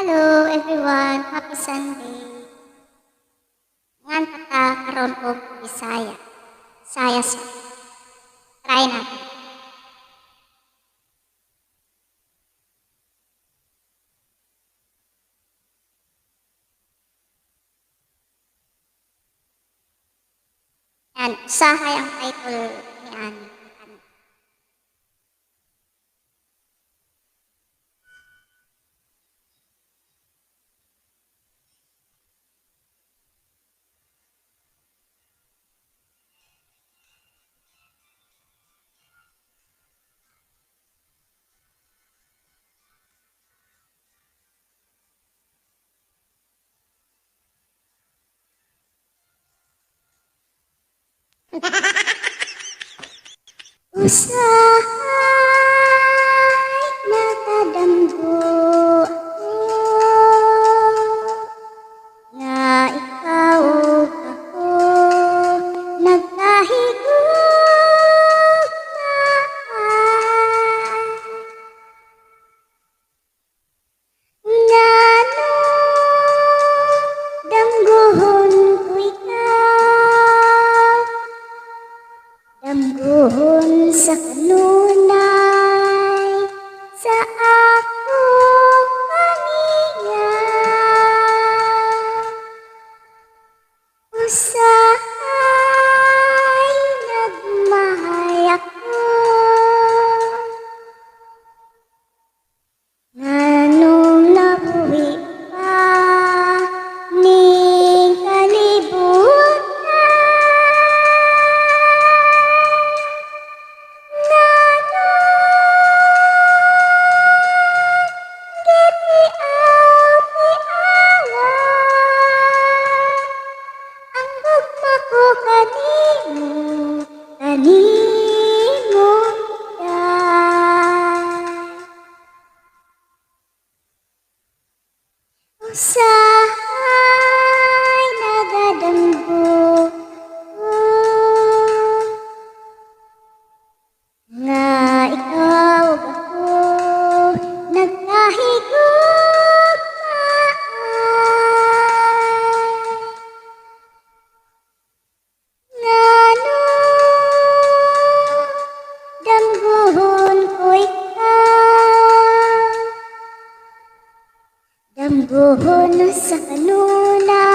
Hello everyone, happy Sunday. Ngan kata karon og Bisaya. Saya sa. Try natin. Yan, usahay ang title ni Ani. Usahay nakadamgo ako nga ikaw ug ako nagkahigugmaan ngano damgohon ko ikaw damgohon sa kanunay sa ako paninga usahay nagmahay ako nganong nabuhi pa ning kalibutan kanimo usahay nagadamgo nga ikaw ug ako nagkahigugmaan ngano damgohon ko ikaw damgohon sa kanunay